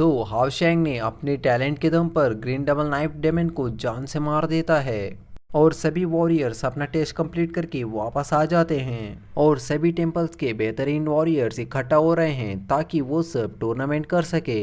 हाओशैंग ने अपने टैलेंट के दम पर ग्रीन डबल नाइफ डेमन को जान से मार देता है और सभी वॉरियर्स अपना टेस्ट कंप्लीट करके वापस आ जाते हैं और सभी टेम्पल्स के बेहतरीन वॉरियर्स इकट्ठा हो रहे हैं ताकि वो सब टूर्नामेंट कर सके।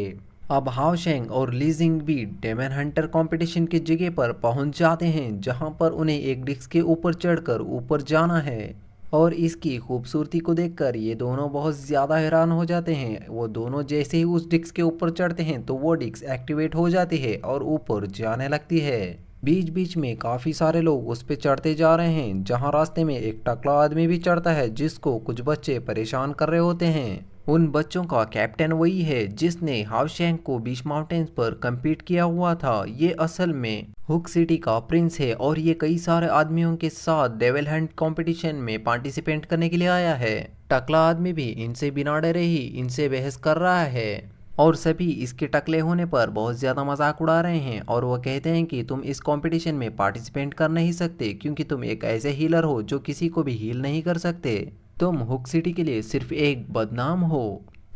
अब हाओशैंग और लीजिंग भी डेमन हंटर कंपटीशन की जगह पर पहुंच जाते हैं जहां पर उन्हें एक डिस्क के ऊपर चढ़कर ऊपर जाना है और इसकी खूबसूरती को देखकर ये दोनों बहुत ज़्यादा हैरान हो जाते हैं। वो दोनों जैसे ही उस डिस्क के ऊपर चढ़ते हैं तो वो डिस्क एक्टिवेट हो जाती है और ऊपर जाने लगती है। बीच बीच में काफ़ी सारे लोग उस पर चढ़ते जा रहे हैं जहां रास्ते में एक टकला आदमी भी चढ़ता है जिसको कुछ बच्चे परेशान कर रहे होते हैं। उन बच्चों का कैप्टन वही है जिसने हाओशैंग को बीच माउंटेन्स पर कम्पीट किया हुआ था। ये असल में हुक सिटी का प्रिंस है और ये कई सारे आदमियों के साथ डेविल हंट कंपटीशन में पार्टिसिपेट करने के लिए आया है। टकला आदमी भी इनसे बिना डरे ही इनसे बहस कर रहा है और सभी इसके टकले होने पर बहुत ज़्यादा मजाक उड़ा रहे हैं और वो कहते हैं कि तुम इस कंपटीशन में पार्टिसिपेट कर नहीं सकते क्योंकि तुम एक ऐसे हीलर हो जो किसी को भी हील नहीं कर सकते। तुम हुक सिटी के लिए सिर्फ एक बदनाम हो।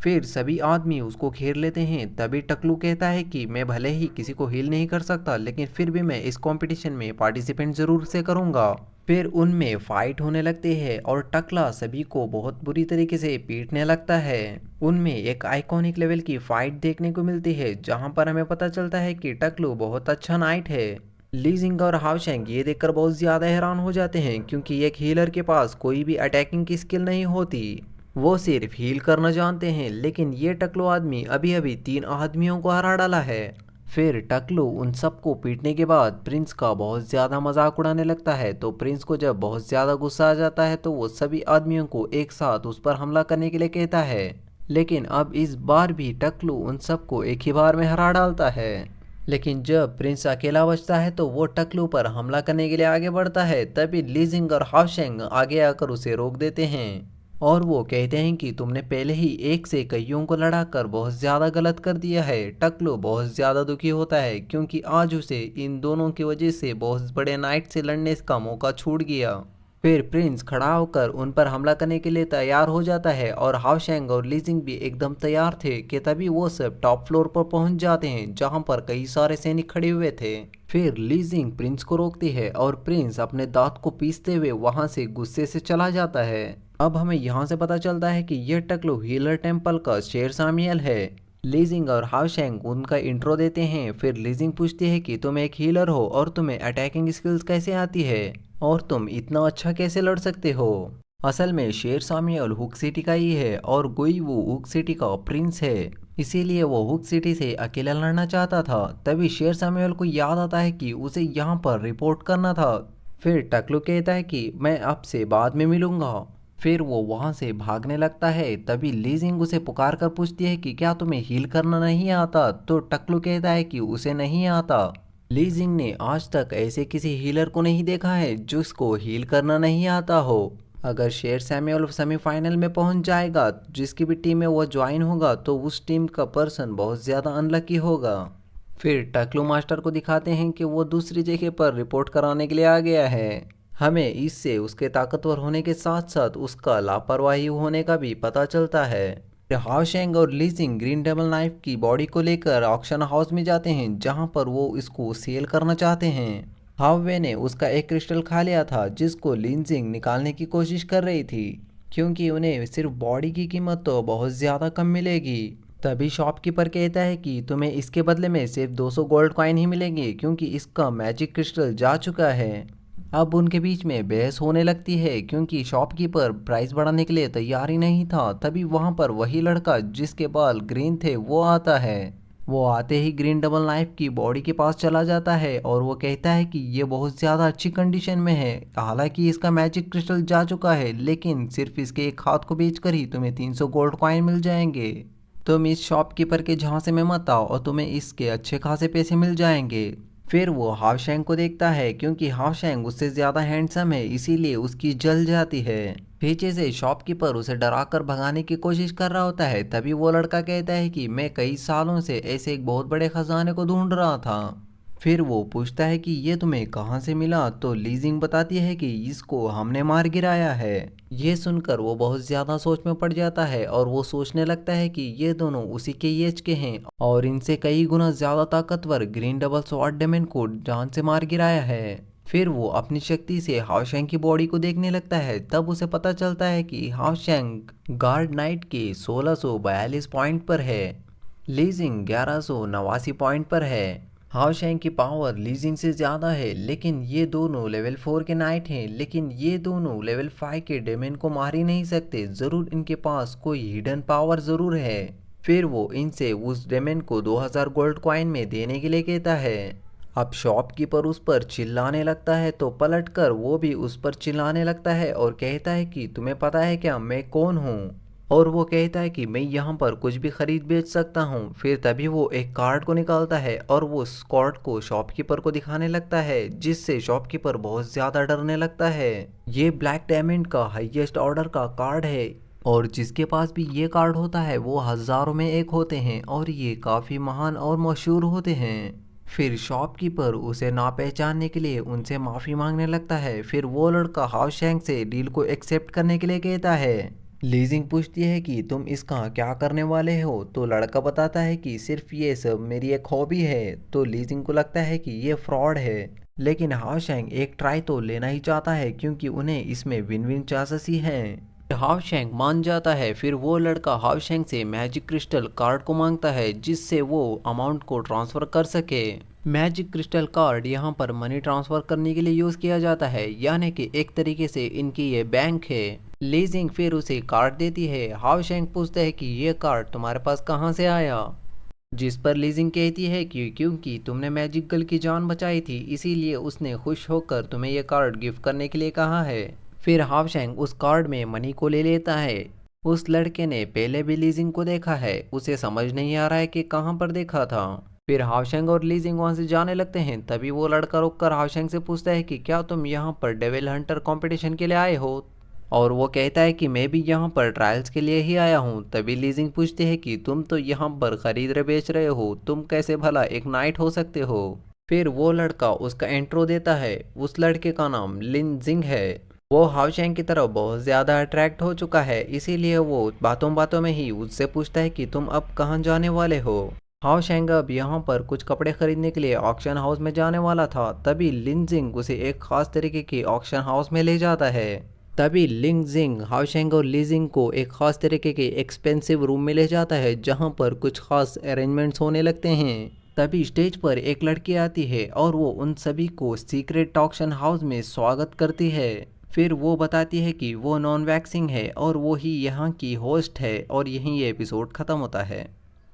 फिर सभी आदमी उसको घेर लेते हैं। तभी टकलू कहता है कि मैं भले ही किसी को हील नहीं कर सकता लेकिन फिर भी मैं इस कंपटीशन में पार्टिसिपेंट ज़रूर से करूँगा। फिर उनमें फाइट होने लगते हैं और टकला सभी को बहुत बुरी तरीके से पीटने लगता है। उनमें एक आइकॉनिक लेवल की फाइट देखने को मिलती है जहां पर हमें पता चलता है कि टकलू बहुत अच्छा नाइट है। लीजिंग और हाओशैंग ये देखकर बहुत ज़्यादा हैरान हो जाते हैं क्योंकि एक हीलर के पास कोई भी अटैकिंग की स्किल नहीं होती, वो सिर्फ हील करना जानते हैं। लेकिन ये टकलू आदमी अभी अभी 3 आदमियों को हरा डाला है। फिर टकलू उन सबको पीटने के बाद प्रिंस का बहुत ज़्यादा मजाक उड़ाने लगता है। तो प्रिंस को जब बहुत ज़्यादा गुस्सा आ जाता है तो वो सभी आदमियों को एक साथ उस पर हमला करने के लिए कहता है। लेकिन अब इस बार भी टकलू उन सबको एक ही बार में हरा डालता है। लेकिन जब प्रिंस अकेला बचता है तो वो टकलू पर हमला करने के लिए आगे बढ़ता है। तभी लीजिंग और हाओशैंग आगे आकर उसे रोक देते हैं और वो कहते हैं कि तुमने पहले ही एक से कईयों को लड़ाकर बहुत ज़्यादा गलत कर दिया है। टकलू बहुत ज़्यादा दुखी होता है क्योंकि आज उसे इन दोनों की वजह से बहुत बड़े नाइट से लड़ने का मौका छूट गया। फिर प्रिंस खड़ा होकर उन पर हमला करने के लिए तैयार हो जाता है और हाओशैंग और लीजिंग भी एकदम तैयार थे कि तभी वो सब टॉप फ्लोर पर पहुंच जाते हैं जहां पर कई सारे सैनिक खड़े हुए थे। फिर लीजिंग प्रिंस को रोकती है और प्रिंस अपने दांत को पीसते हुए वहां से गुस्से से चला जाता है। अब हमें यहाँ से पता चलता है कि यह टकलू हीलर टेम्पल का शेर सामियल है। लीजिंग और हाओशैंग उनका इंट्रो देते हैं। फिर लीजिंग पूछती है कि तुम एक हीलर हो और तुम्हें अटैकिंग स्किल्स कैसे आती है और तुम इतना अच्छा कैसे लड़ सकते हो। असल में शेर सामियल हुक सिटी का ही है और गुइवू हुक सिटी का प्रिंस है, इसीलिए वो हुक सिटी से अकेला लड़ना चाहता था। तभी शेर सामियल को याद आता है कि उसे यहाँ पर रिपोर्ट करना था। फिर टकलू कहता है कि मैं आपसे बाद में मिलूंगा। फिर वो वहाँ से भागने लगता है। तभी लीजिंग उसे पुकार कर पूछती है कि क्या तुम्हें हील करना नहीं आता। तो टकलू कहता है कि उसे नहीं आता। लीजिंग ने आज तक ऐसे किसी हीलर को नहीं देखा है जिसको हील करना नहीं आता हो। अगर शेर सैमुअल सेमीफाइनल में पहुंच जाएगा जिसकी भी टीम में वो ज्वाइन होगा तो उस टीम का पर्सन बहुत ज़्यादा अनलकी होगा। फिर टकलू मास्टर को दिखाते हैं कि वो दूसरी जगह पर रिपोर्ट कराने के लिए आ गया है। हमें इससे उसके ताकतवर होने के साथ साथ उसका लापरवाही होने का भी पता चलता है। हाओशैंग और लीजिंग ग्रीन डबल नाइफ की बॉडी को लेकर ऑक्शन हाउस में जाते हैं जहां पर वो इसको सेल करना चाहते हैं। हावे ने उसका एक क्रिस्टल खा लिया था जिसको लीजिंग निकालने की कोशिश कर रही थी क्योंकि उन्हें सिर्फ बॉडी की कीमत तो बहुत ज़्यादा कम मिलेगी। तभी शॉपकीपर कहता है कि तुम्हें इसके बदले में सिर्फ 200 गोल्ड कॉइन ही मिलेंगे क्योंकि इसका मैजिक क्रिस्टल जा चुका है। अब उनके बीच में बहस होने लगती है क्योंकि शॉपकीपर प्राइस बढ़ाने के लिए तैयार ही नहीं था। तभी वहां पर वही लड़का जिसके बाल ग्रीन थे वो आता है। वो आते ही ग्रीन डबल नाइफ की बॉडी के पास चला जाता है और वो कहता है कि ये बहुत ज़्यादा अच्छी कंडीशन में है। हालांकि इसका मैजिक क्रिस्टल जा चुका है लेकिन सिर्फ इसके एक हाथ को बेचकर ही तुम्हें 300 गोल्ड कॉइन मिल जाएंगे। तुम इस शॉपकीपर के झांसे में मत आओ और तुम्हें इसके अच्छे खासे पैसे मिल जाएंगे। फिर वो हाओशैंग को देखता है क्योंकि हाओशैंग उससे ज़्यादा हैंडसम है इसीलिए उसकी जल जाती है। पीछे से शॉपकीपर उसे डराकर भगाने की कोशिश कर रहा होता है। तभी वो लड़का कहता है कि मैं कई सालों से ऐसे एक बहुत बड़े खजाने को ढूंढ रहा था। फिर वो पूछता है कि ये तुम्हें कहाँ से मिला, तो लीजिंग बताती है कि इसको हमने मार गिराया है। ये सुनकर वो बहुत ज़्यादा सोच में पड़ जाता है और वो सोचने लगता है कि ये दोनों उसी के एज के हैं और इनसे कई गुना ज़्यादा ताकतवर ग्रीन डबल स्वॉर्ड डेमन को जान से मार गिराया है। फिर वो अपनी शक्ति से हाओशैंग की बॉडी को देखने लगता है। तब उसे पता चलता है कि हाओशैंग गार्ड नाइट के 1642 पॉइंट पर है, लीजिंग 1189 पॉइंट पर है। हाओशैंग की पावर लीजिंग से ज़्यादा है, लेकिन ये दोनों लेवल 4 के नाइट हैं, लेकिन ये दोनों लेवल 5 के डेमन को मार ही नहीं सकते। ज़रूर इनके पास कोई हिडन पावर ज़रूर है। फिर वो इनसे उस डेमन को 2000 गोल्ड कॉइन में देने के लिए कहता है। अब शॉपकीपर उस पर चिल्लाने लगता है, तो पलटकर वो भी उस पर चिल्लाने लगता है और कहता है कि तुम्हें पता है क्या मैं कौन हूँ। और वो कहता है कि मैं यहाँ पर कुछ भी खरीद बेच सकता हूँ। फिर तभी वो एक कार्ड को निकालता है और वो उस कार्ड को शॉपकीपर को दिखाने लगता है, जिससे शॉपकीपर बहुत ज़्यादा डरने लगता है। ये ब्लैक डायमंड का हाईएस्ट ऑर्डर का कार्ड है और जिसके पास भी ये कार्ड होता है वो हज़ारों में एक होते हैं और ये काफ़ी महान और मशहूर होते हैं। फिर शॉपकीपर उसे ना पहचानने के लिए उनसे माफ़ी मांगने लगता है। फिर वो लड़का हाओशैंग से डील को एक्सेप्ट करने के लिए कहता है। लीजिंग पूछती है कि तुम इसका क्या करने वाले हो, तो लड़का बताता है कि सिर्फ ये सब मेरी एक हॉबी है। तो लीजिंग को लगता है कि ये फ्रॉड है, लेकिन हाओशैंग एक ट्राई तो लेना ही चाहता है क्योंकि उन्हें इसमें विन विन चांसेस ही हैं। हाओशैंग मान जाता है। फिर वो लड़का हाओशैंग से मैजिक क्रिस्टल कार्ड को मांगता है, जिससे वो अमाउंट को ट्रांसफ़र कर सके। मैजिक क्रिस्टल कार्ड यहाँ पर मनी ट्रांसफ़र करने के लिए यूज़ किया जाता है, यानी कि एक तरीके से इनकी ये बैंक है। लीजिंग फिर उसे कार्ड देती है। हाओशैंग पूछता है कि ये कार्ड तुम्हारे पास कहाँ से आया, जिस पर लीजिंग कहती है कि क्योंकि तुमने मैजिक गर्ल की जान बचाई थी, इसीलिए उसने खुश होकर तुम्हें ये कार्ड गिफ्ट करने के लिए कहा है। फिर हाओशैंग उस कार्ड में मनी को ले लेता है। उस लड़के ने पहले भी लीजिंग को देखा है, उसे समझ नहीं आ रहा है कि कहाँ पर देखा था। फिर हाओशैंग और लीजिंग वहाँ से जाने लगते हैं। तभी वो लड़का रुककर हाओशैंग से पूछता है कि क्या तुम यहाँ पर डेविल हंटर कंपटीशन के लिए आए हो, और वो कहता है कि मैं भी यहाँ पर ट्रायल्स के लिए ही आया हूँ। तभी लीजिंग पूछती है कि तुम तो यहाँ पर खरीद रहे बेच रहे हो, तुम कैसे भला एक नाइट हो सकते हो। फिर वो लड़का उसका इंट्रो देता है। उस लड़के का नाम लिन जिंग है। वो हाओशैंग की तरफ बहुत ज़्यादा अट्रैक्ट हो चुका है, इसीलिए वो बातों बातों में ही उससे पूछता है कि तुम अब कहाँ जाने वाले हो। हाओशैंग अब यहाँ पर कुछ कपड़े खरीदने के लिए ऑक्शन हाउस में जाने वाला था। तभी लिन जिंग उसे एक खास तरीके के ऑक्शन हाउस में ले जाता है। तभी लिंग जिंग हाओशैंग और लीजिंग को एक खास तरीके के एक्सपेंसिव रूम में ले जाता है, जहाँ पर कुछ खास अरेंजमेंट्स होने लगते हैं। तभी स्टेज पर एक लड़की आती है और वो उन सभी को सीक्रेट ऑक्शन हाउस में स्वागत करती है। फिर वो बताती है कि वो नॉन वैक्सिंग है और वो ही यहाँ की होस्ट है, और यहीं ये एपिसोड ख़त्म होता है।